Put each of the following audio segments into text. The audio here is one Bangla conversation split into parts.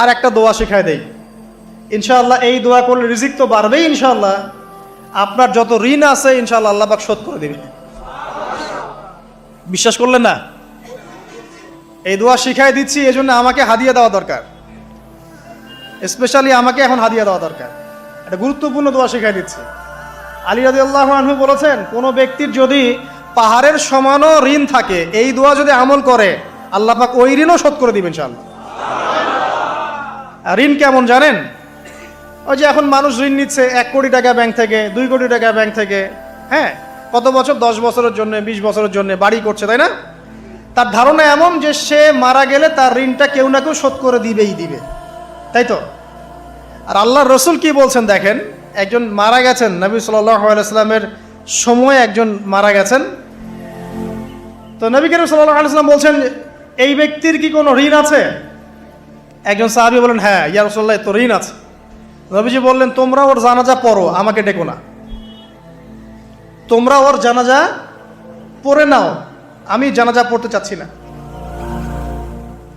আর একটা দোয়া শিখাই দেই, ইনশাআল্লাহ এই দোয়া করলে রিজিক তো বাড়বেই ইনশাআল্লাহ, আপনার যত ঋণ আছে ইনশাআল্লাহ আল্লাহ পাক শোধ করে দিবেন। বিশ্বাস করলেন না? এই দোয়া শিখাই দিচ্ছি, এই জন্য আমাকে হাদিয়া দেওয়া দরকার, স্পেশালি আমাকে এখন হাদিয়া দেওয়া দরকার। একটা গুরুত্বপূর্ণ দোয়া শিখাই দিচ্ছি। আলী রাদিয়াল্লাহু আনহু বলেছেন, কোনো ব্যক্তির যদি পাহাড়ের সমানও ঋণ থাকে, এই দোয়া যদি আমল করে আল্লাহ পাক ওই ঋণও শোধ করে দিবেন ইনশাআল্লাহ। ঋণ কেমন জানেন? ওই যে এখন মানুষ ঋণ নিচ্ছে 1 কোটি টাকা ব্যাংক থেকে, 2 কোটি টাকা ব্যাংক থেকে, হ্যাঁ, কত বছর, 10 বছরের জন্য, 20 বছরের জন্য বাড়ি করছে, তাই না? তার ধারণা এমন যে সে মারা গেলে তার ঋণটা কেউ না কেউ শোধ করে দিবেই দিবে, তাই তো? আর আল্লাহর রসুল কি বলছেন দেখেন, একজন মারা গেছেন, নবী সাল্লাল্লাহু আলাইহি সাল্লামের সময় একজন মারা গেছেন। তো নবী করিম সাল্লাল্লাহু আলাইহি সাল্লাম বলছেন, এই ব্যক্তির কি কোনো ঋণ আছে? একজন সাহাবী বলেন, হ্যাঁ ইয়া রাসূলুল্লাহ, তো ঋণ আছে। নবীজি বললেন, তোমরা ওর জানাজা পড়ো, আমাকে ডেকো না। তোমরা ওর জানাজা পড়ে নাও, আমি জানাজা পড়তে চাচ্ছি না।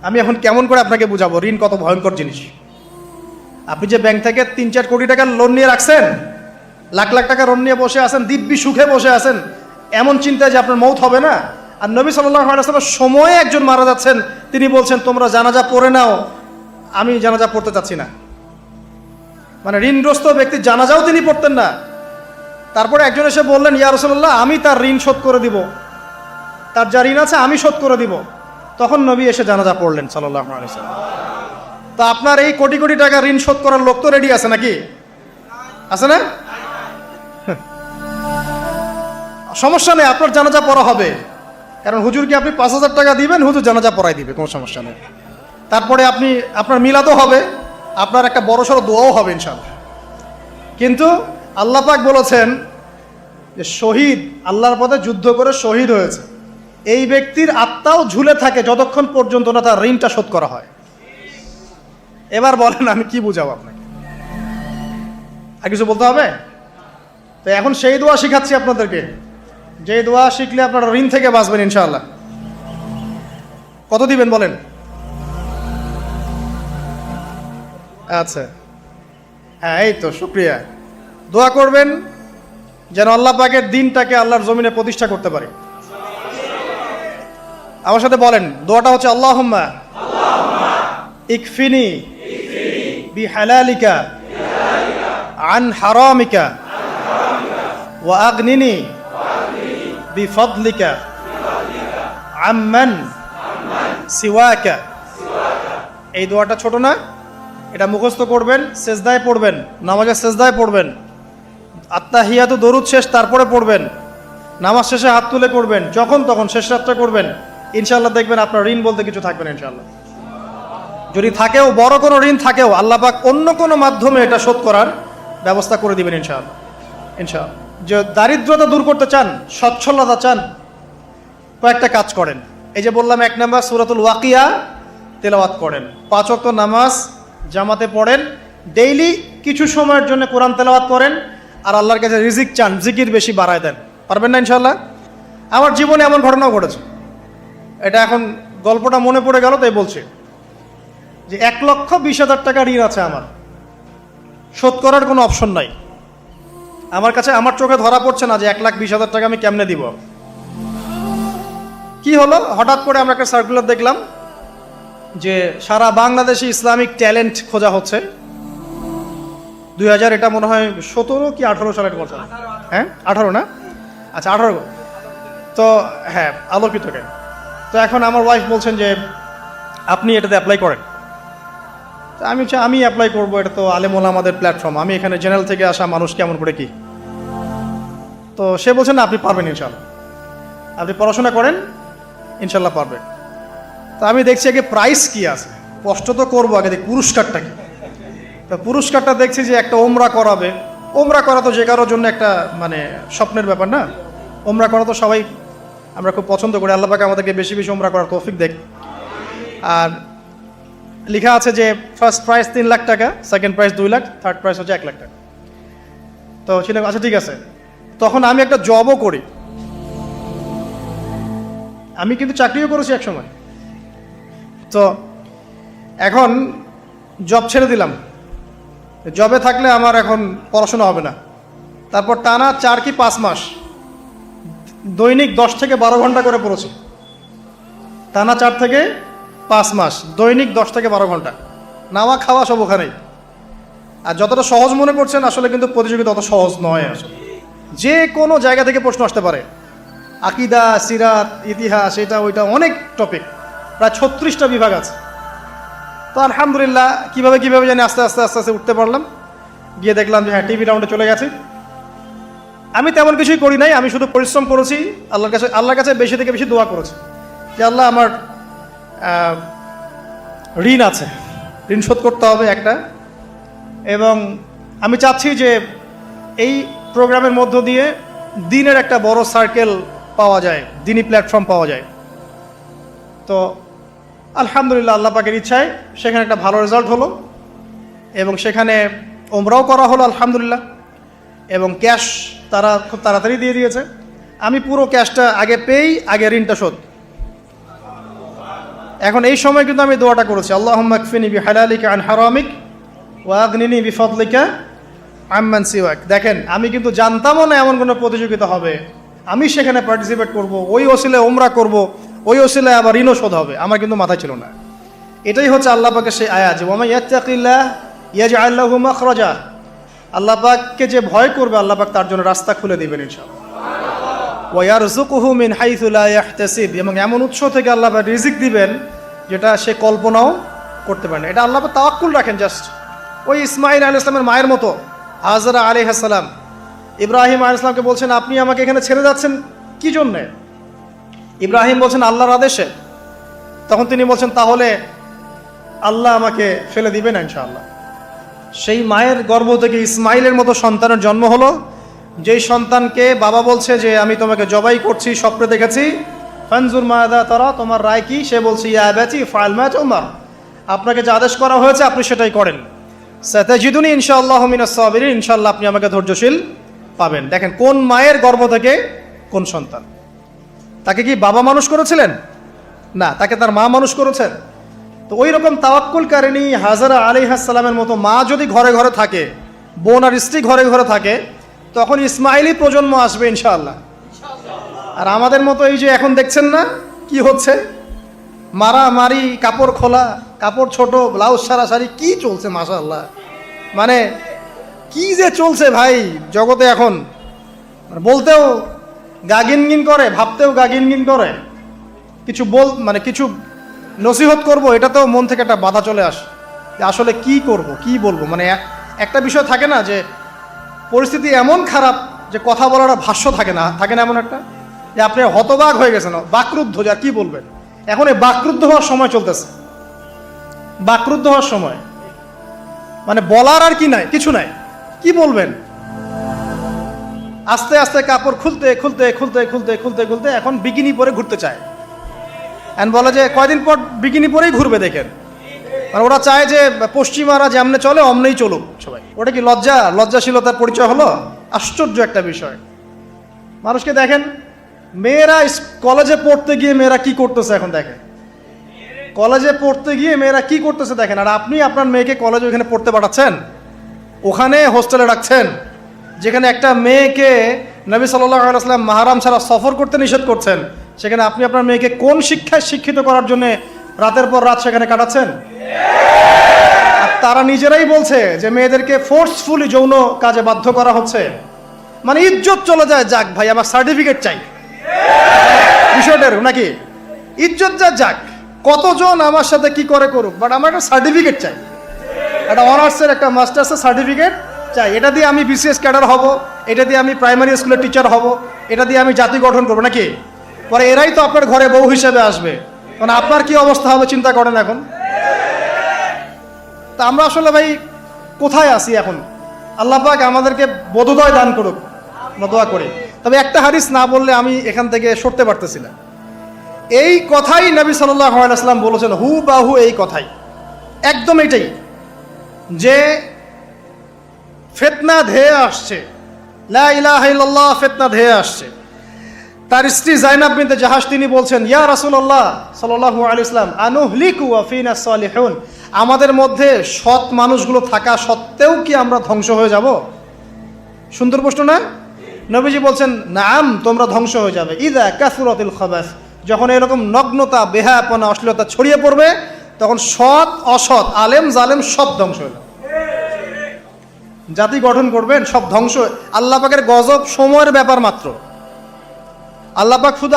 আমি এখন কেমন করে আপনাকে বুঝাবো ঋণ কত ভয়ঙ্কর জিনিস। আপনি যে ব্যাংক থেকে 3-4 কোটি টাকার লোন নিয়ে রাখছেন, লাখ লাখ টাকা লোন নিয়ে বসে আছেন, দিব্যি সুখে বসে আছেন, এমন চিন্তায় যে আপনার মৌত হবে না। আর নবী সাল্লাল্লাহু আলাইহি ওয়াসাল্লামের সময়ে একজন মারা যাচ্ছেন, তিনি বলছেন তোমরা জানাজা পড়ে নাও, আমি জানাজা পড়তে চাচ্ছি না। মানে ঋণগ্রস্ত ব্যক্তির জানাজাও তিনি পড়তেন না। তারপরে একজন এসে বললেন, ইয়া রাসূলুল্লাহ, আমি তার ঋণ শোধ করে দিব, তার যা ঋণ আছে আমি শোধ করে দিব। তখন নবী এসে জানাজা পড়লেন সাল্লাল্লাহু আলাইহি ওয়াসাল্লাম। তা আপনার এই কোটি কোটি টাকা ঋণ শোধ করার লোক তো রেডি আছে নাকি? আছে না? সমস্যা নেই, আপনার জানাজা পড়া হবে। কারণ হুজুরকে আপনি 5,000 টাকা দিবেন, হুজুর জানাজা পড়াই দিবে, কোনো সমস্যা নেই। তারপরে আপনার মিলাদও হবে, আপনার একটা বড়সড় দোয়াও হবে ইনশাআল্লাহ। কিন্তু আল্লাহ পাক বলেছেন যে শহীদ, আল্লাহর পথে যুদ্ধ করে শহীদ হয়েছে, এই ব্যক্তির আত্মাও ঝুলে থাকে যতক্ষণ পর্যন্ত না তার ঋণটা শোধ করা হয়। এবার বলেন আমি কি বুঝাবো আপনাকে? আর কিছু বলতে হবে? তো এখন সেই দোয়া শিখাচ্ছি আপনাদেরকে, যে দোয়া শিখলে আপনারা ঋণ থেকে বাঁচবেন ইনশাআল্লাহ। কত দিবেন বলেন? আচ্ছা, হ্যাঁ, এই তো, শুকরিয়া। দোয়া করবেন যেন আল্লাহ পাকের দিনটাকে আল্লাহর জমিনে প্রতিষ্ঠা করতে পারে। আমার সাথে বলেন, দোয়াটা হচ্ছে আল্লাহুম্মা ইকফিনি বিহালালিকা আন হারামিকা ওয়া আগনিনি বিফদলিকা আম্মান সিওয়াকা। এই দোয়াটা ছোট না, এটা মুখস্থ করবেন, সেজদায় পড়বেন, নামাজের সেজদায় পড়বেন, আত্তাহিয়াতু দরুদ শেষ তারপরে পড়বেন, নামাজ শেষে হাত তুলে করবেন, যখন তখন শেষ রাতটা করবেন। ইনশাআল্লাহ দেখবেন আপনার ঋণ বলতে কিছু থাকবে না ইনশাআল্লাহ। যদি থাকেও, বড় কোনো ঋণ থাকেও, আল্লাহ পাক অন্য কোনো মাধ্যমে এটা শোধ করার ব্যবস্থা করে দিবেন ইনশাআল্লাহ। ইনশাআল্লাহ। যে দারিদ্রতা দূর করতে চান, সচ্ছলতা চান, কয়েকটা কাজ করেন। এই যে বললাম, 1 নাম্বার সূরাতুল ওয়াকিয়া তেলাওয়াত করেন, 5 ওয়াক্ত নামাজ জামাতে পড়েন, ডেইলি কিছু সময়ের জন্য কোরআন তেলাওয়াত করেন, আর আল্লাহর কাছে রিজিক চান, জিকির বেশি বাড়ায় দেন। পারবেন না ইনশাআল্লাহ? আমার জীবনে এমন ঘটনাও ঘটেছে, এটা এখন গল্পটা মনে পড়ে গেল তাই বলছি, যে 1,20,000 টাকা ঋণ আছে আমার, শোধ করার কোনো অপশন নাই। আমার কাছে, আমার চোখে ধরা পড়ছে না যে 1,20,000 টাকা আমি কেমনে দিব। কি হলো, হঠাৎ করে আমরা একটা সার্কুলার দেখলাম যে সারা বাংলাদেশে ইসলামিক ট্যালেন্ট খোঁজা হচ্ছে। 2000, এটা মনে হয় 17 কি 18 সালের কথা, হ্যাঁ 18 না, আচ্ছা 18। তো হ্যাঁ, আলোকিতকে। তো এখন আমার ওয়াইফ বলছেন যে আপনি এটাতে অ্যাপ্লাই করেন। তো আমি অ্যাপ্লাই করবো, এটা তো আলেম ওলামাদের প্ল্যাটফর্ম, আমি এখানে জেনারেল থেকে আসা মানুষ কেমন করে কি। তো সে বলছেন না, আপনি পারবেন ইনশাল্লাহ, আপনি পড়াশোনা করেন, ইনশাল্লাহ পারবেন। তো আমি দেখছি আগে প্রাইস কি আছে, কষ্ট তো করবো, আগে দেখি পুরস্কারটা কি। তো পুরস্কারটা দেখছি যে একটা ওমরা করাবে। ওমরা করা তো যে কারোর জন্য একটা মানে স্বপ্নের ব্যাপার না, ওমরা করা তো সবাই আমরা খুব পছন্দ করি। আল্লাহ পাক আমাদেরকে বেশি বেশি ওমরা করার তৌফিক দেখ। আর লেখা আছে যে ফার্স্ট প্রাইজ 3 লাখ টাকা, second prize 2 lakh, third prize হচ্ছে 1 লাখ টাকা। তো সেটা আচ্ছা ঠিক আছে। তখন আমি একটা জবও করি, আমি কিন্তু চাকরিও করেছি এক সময়। তো এখন জব ছেড়ে দিলাম, জবে থাকলে আমার এখন পড়াশোনা হবে না। তারপর টানা 4 কি 5 মাস দৈনিক 10 থেকে 12 ঘন্টা করে পড়েছি। টানা 4 থেকে 5 মাস দৈনিক 10 থেকে 12 ঘন্টা, নাওয়া খাওয়া সব ওখানেই। আর যতটা সহজ মনে করছেন আসলে কিন্তু প্রতিযোগিতা অত সহজ নয়। আসলে যে কোনো জায়গা থেকে প্রশ্ন আসতে পারে, আকিদা, সিরাত, ইতিহাস, এটা ওইটা অনেক টপিক, প্রায় 36টা বিভাগ আছে। তো আলহামদুলিল্লাহ কীভাবে জানি আস্তে আস্তে উঠতে পারলাম। গিয়ে দেখলাম যে হ্যাঁ, টিভি রাউন্ডে চলে গেছি। আমি তেমন কিছুই করি নাই, আমি শুধু পরিশ্রম করেছি, আল্লাহর কাছে বেশি থেকে বেশি দোয়া করেছি যে আল্লাহ আমার ঋণ আছে, ঋণ শোধ করতে হবে একটা। এবং আমি চাচ্ছি যে এই প্রোগ্রামের মধ্য দিয়ে দিনের একটা বড় সার্কেল পাওয়া যায়, দিনী প্ল্যাটফর্ম পাওয়া যায়। তো আলহামদুলিল্লাহ আল্লাহ পাকের ইচ্ছায় সেখানে একটা ভালো রেজাল্ট হলো এবং সেখানে ওমরাও করা হলো আলহামদুলিল্লাহ। এবং ক্যাশ তারা খুব তাড়াতাড়ি দিয়ে দিয়েছে। আমি পুরো ক্যাশটা আগে পেয়েই আগে ঋণটা শোধ। এখন এই সময় কিন্তু আমি দোয়াটা করেছি, আল্লাহুম্মা কফিনি বিহালালিকা আন হারামিক ওয়া আগনিনি বিফাদলিকা আম্মান সিওয়াক। দেখেন, আমি কিন্তু জানতামও না এমন কোনো প্রতিযোগিতা হবে, আমি সেখানে পার্টিসিপেট করব, ওই ওসিলায় ওমরা করব, ওই ওসিলায় আবার ঋণও শোধ হবে, আমার কিন্তু মাথায় ছিল না। এটাই হচ্ছে আল্লাহ পাকের সেই আয়াত যে ওয়া মান ইয়াত্তাকিল্লাহ ইয়াজআল লাহু মাখরাজা। আল্লাহ পাককে যে ভয় করবে আল্লাহ পাক তার জন্য রাস্তা খুলে দিবেন ইনশাআল্লাহ। ওয়া ইয়ারযুকুহু মিন হাইসু লা ইয়াহতাসিব, এবং এমন উৎস থেকে আল্লাহ পাক রিজিক দিবেন যেটা সে কল্পনাও করতে পারে না। এটা আল্লাহ পাক তাওয়াক্কুল রাখেন। জাস্ট ওই ইসমাঈল আলাইহিস সালামের মায়ের মতো হাজরা আলাইহিস সালাম ইব্রাহিম আলাইহিস সালামকে বলছেন, আপনি আমাকে এখানে ছেড়ে যাচ্ছেন কি জন্যে? ইব্রাহিম বলছেন আল্লাহর আদেশে। তখন তিনি বলছেন তাহলে আল্লাহ আমাকে ফেলে দিবেন ইনশাআল্লাহ। সেই মায়ের গর্ভ থেকে ইসমাইলের মতো সন্তানের জন্ম হলো, যেই সন্তানকে বাবা বলছে যে আমি তোমাকে জবাই করছি, স্বপ্নে দেখেছি, ফানজুর মাযা তারা, তোমার রায় কি? সে বলছে ইয়া আবাতি ফাআল মা তুমার, আপনাকে যে আদেশ করা হয়েছে আপনি সেটাই করেন। সাতাজিদুনি ইনশাআল্লাহু মিনাস সাবিরিন, ইনশাআল্লাহ আপনি আমাকে ধৈর্যশীল পাবেন। দেখেন কোন মায়ের গর্ভ থেকে কোন সন্তান। তাকে কি বাবা মানুষ করেছিলেন? না, তাকে তার মা মানুষ করেছেন। তো ওই রকম তাওয়াক্কুলকারিনী হাজরা আলাইহিস সালামের মতো মা যদি ঘরে ঘরে থাকে, বোন আর স্ত্রী ঘরে ঘরে থাকে, তখন ইসমাইলি প্রজন্ম আসবে ইনশাআল্লাহ। আর আমাদের মতো এই যে এখন দেখছেন না কি হচ্ছে, মারামারি, কাপড় খোলা, কাপড় ছোট, ব্লাউজ সারা শাড়ি, কি চলছে মাশাআল্লাহ। মানে কি যে চলছে ভাই জগতে এখন, বলতেও গা গিনগিন করে, ভাবতেও গা গিনগিন করে। কিছু কিছু নসিহত করব, এটাতেও মন থেকে একটা বাধা চলে আসে যে আসলে কি করব, কি বলবো। মানে একটা বিষয় থাকে না যে পরিস্থিতি এমন খারাপ যে কথা বলার ভাষ্য থাকে না এমন একটা, যে আপনি হতবাক হয়ে গেছেন, বাকরুদ্ধ, যা কি বলবেন। এখন এই বাকরুদ্ধ হওয়ার সময় চলতেছে, বাকরুদ্ধ হওয়ার সময়, মানে বলার আর কি নাই, কিছু নাই, কি বলবেন। আস্তে আস্তে কাপড় খুলতে খুলতে খুলতে খুলতে খুলতে খুলতে এখন বিকিনি পরে ঘুরতে চায়। এন্ড বলে যে কয়দিন পর বিকিনি পরেই ঘুরবে। দেখেন, মানে ওরা চায় যে পশ্চিমারা যেমনে চলে অমনেই চলুক সবাই। ওটা কি লজ্জাশীলতার পরিচয় হলো? আশ্চর্য একটা বিষয়। মানুষকে দেখেন, মেয়েরা কলেজে পড়তে গিয়ে মেয়েরা কি করতেছে এখন দেখেন, কলেজে পড়তে গিয়ে মেয়েরা কি করতেছে দেখেন। আর আপনি আপনার মেয়েকে কলেজে ওখানে পড়তে পাঠাচ্ছেন, ওখানে হোস্টেলে রাখছেন, যেখানে একটা মেয়েকে নবী সাল্লাল্লাহু আলাইহি ওয়াসাল্লাম মাহরাম ছাড়া সফর করতে নিষেধ করছেন, সেখানে আপনি আপনার মেয়েকে কোন শিক্ষায় শিক্ষিত করার জন্য রাতের পর রাত সেখানে কাটাচ্ছেন? আর তারা নিজেরাই বলছে যে মেয়েদেরকে ফোর্সফুলি যৌন কাজে বাধ্য করা হচ্ছে। মানে ইজ্জত চলে যায়, যাক ভাই আমার সার্টিফিকেট চাই বিষয়টার, নাকি ইজ্জত যাক, কতজন আমার সাথে কি করে করুক, বাট আমার একটা সার্টিফিকেট চাই, একটা অনার্সের একটা মাস্টার্সের সার্টিফিকেট চাই। এটা দিয়ে আমি বিসিএস ক্যাডার হব, এটা দিয়ে আমি প্রাইমারি স্কুলের টিচার হব, এটা দিয়ে আমি জাতি গঠন করবো, নাকি? পরে এরাই তো আপনার ঘরে বউ হিসেবে আসবে, মানে আপনার কি অবস্থা হবে চিন্তা করেন এখন। তা আমরা আসলে ভাই কোথায় আছি এখন? আল্লাহ পাক আমাদেরকে বোধোদয় দান করুক, আমরা দোয়া করি। তবে একটা হাদিস না বললে আমি এখান থেকে সরতে পারতেছি না। এই কথাই নবী সাল্লাল্লাহু আলাইহি ওয়াসাল্লাম বলেছেন, হুবাহু এই কথাই, একদম এটাই, যে ফিতনা ধেয়ে আসছে, লা ইলাহা ইল্লাল্লাহ, ফিতনা ধেয়ে আসছে। তার স্ত্রী জাইনাব বিনতে জাহাশ তিনি বলছেন, ইয়া রাসূলুল্লাহ সাল্লাল্লাহু আলাইহি ওয়াসাল্লাম, আনুহলিকু ওয়া ফিনা সালিহুন, আমাদের মধ্যে সৎ মানুষগুলো থাকা সত্ত্বেও কি আমরা ধ্বংস হয়ে যাব? সুন্দর প্রশ্ন না? নবীজি বলছেন, নাম, তোমরা ধ্বংস হয়ে যাবে। ইদা কাসুরাতিল খাবাস, যখন এরকম নগ্নতা, বেহায়াপনা, অশ্লীলতা ছড়িয়ে পড়বে, তখন সৎ অসৎ, আলেম জালেম সব ধ্বংস হয়ে যাবে। জাতি গঠন করবেন, সব ধ্বংস। আল্লাহ পাকের গজব সময়ের ব্যাপার মাত্র। আল্লাহ পাক শুধু